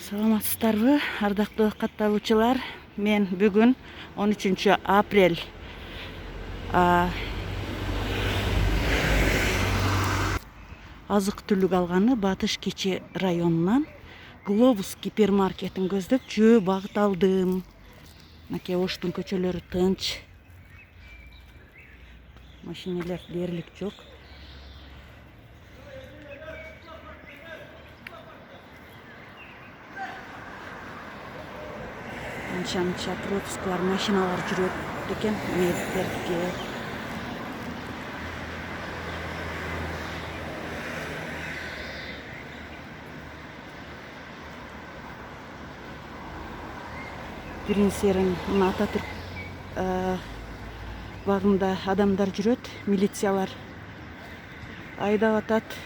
Саламатсыздарбы, ардактуу катталуучулар. Мен бүгүн 13 апрель азык түлүк алганы Батыш Кечи районунан Глобус гипермаркетин көздөп жөө багыт алдым. Мынакей Оштун көчөлөрү тынч. Машинелер дээрлик жок. Анча пропускалар, машиналар жүрөт экен, медиктердики. Биринсерин Ататүрк багында адамдар жүрөт, милициялар айдап атат.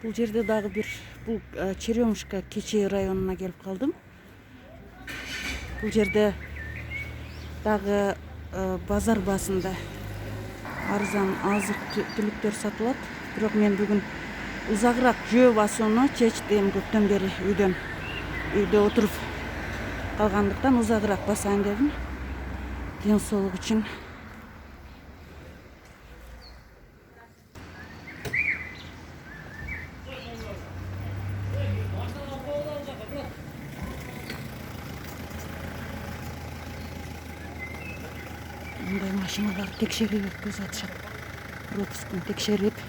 Бул жерде дагы бир Черемушка Кечи районуна келип калдым. Бул жерде дагы базар базында арзан азык түлүктөр сатылат. Бирок мен бүгүн узагыраак жөө басууну чечтим. Көптөн бери үйдө отуруп калгандыктан узагыраак басайын дедим. Ден соолук үчүн. Мындай машиналар текшерип өткөзүп атышат. Пропускун текшерип.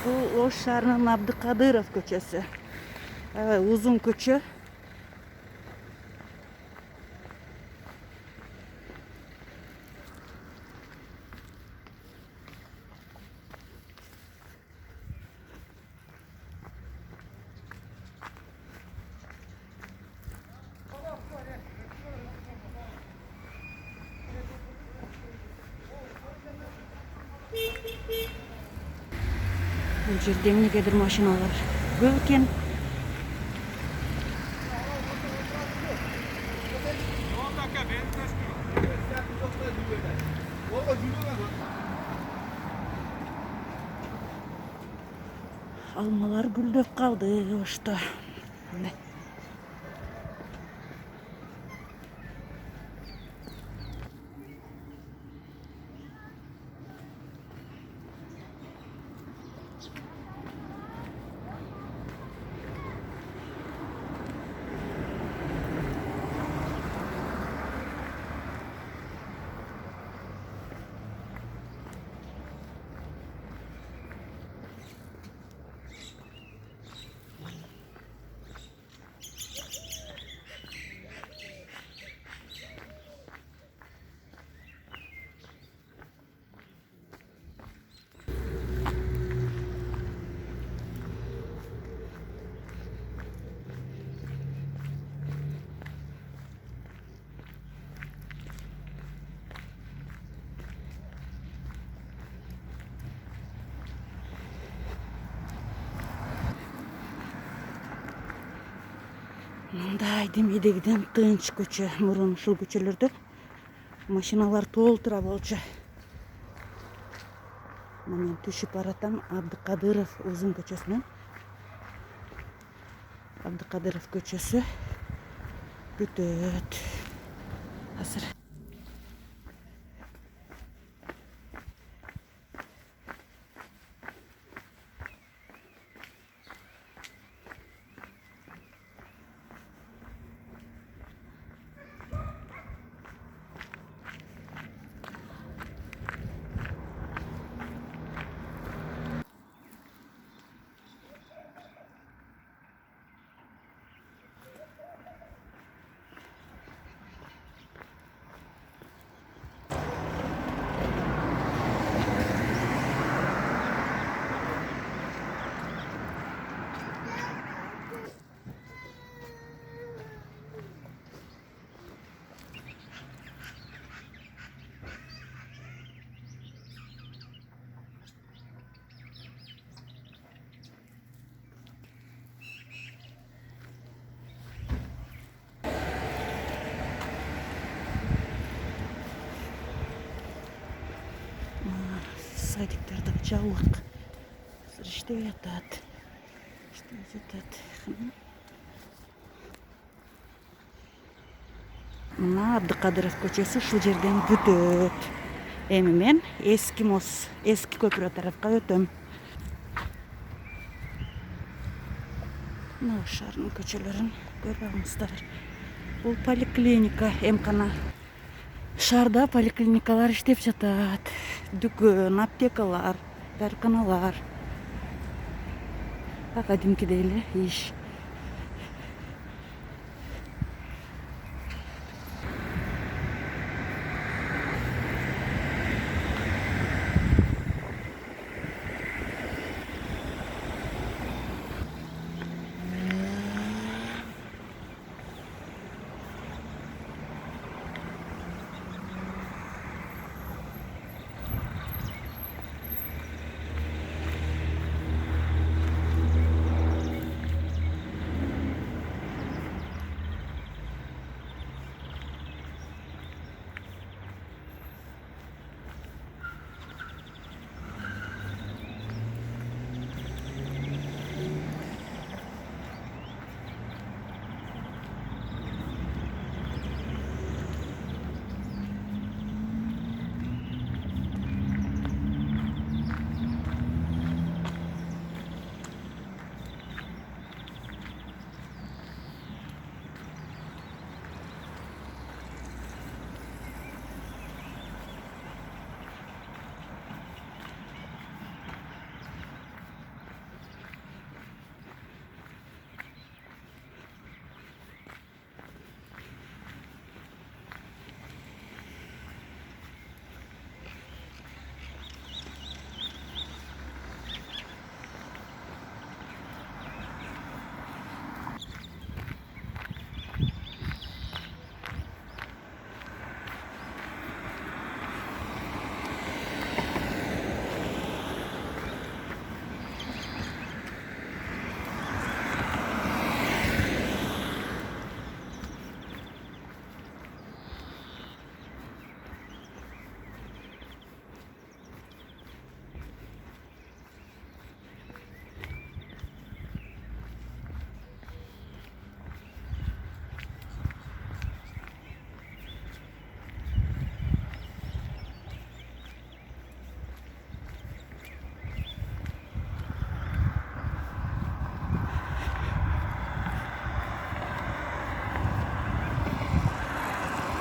Бул Ош шаарынын Абдыкадыров көчөсү. Узун көчө. Бул жерде эмнегедир машиналар көп экен. Алмалар гүлдөп калды Ошто. Мындай демейдегиден тынч көчө. Мурун ушул көчөлөрдө машиналар толтура болчу. Мен түшүп баратам Абдыкадыров узун көчөсүнөн. Абдыкадыров көчөсү бүтөт. Азыр жабык. Иштебей жатат. İşte жатат. Мына Абдыкадыров көчөсү ушул жерден бүтөт. Эми мен эски көпүрө тарафка өтөм. Мына шаардын көчөлөрүн көрүп алыңыздар. Бул поликлиника, эмкана. Шаарда поликлиникалар иштеп жатат. Дүкөн, аптекалар, дарыканалар. Кадимкидей эле иш.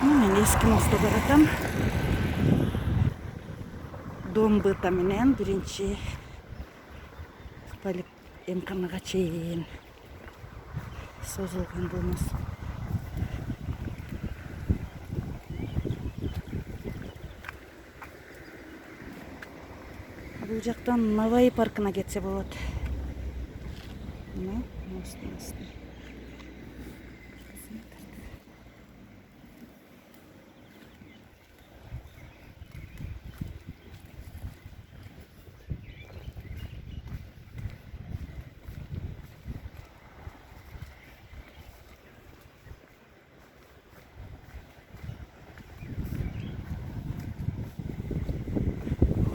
Мен эски мосту баратам. Домбыта менен биринчи эмканага чейин созулган бул мост. Бул жактан Наваи паркына кетсе болот. Мына мосттун астында.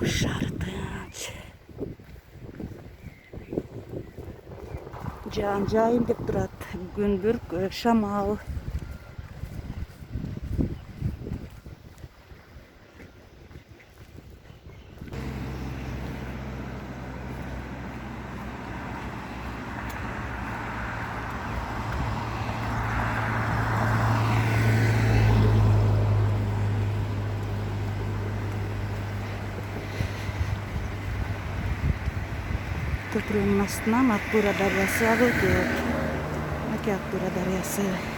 Шартынч. Жан жайын деп турат. Күндүр шамал. Köprünün астынан Аттура дарыясы агып өтөт. Аттура дарыясы.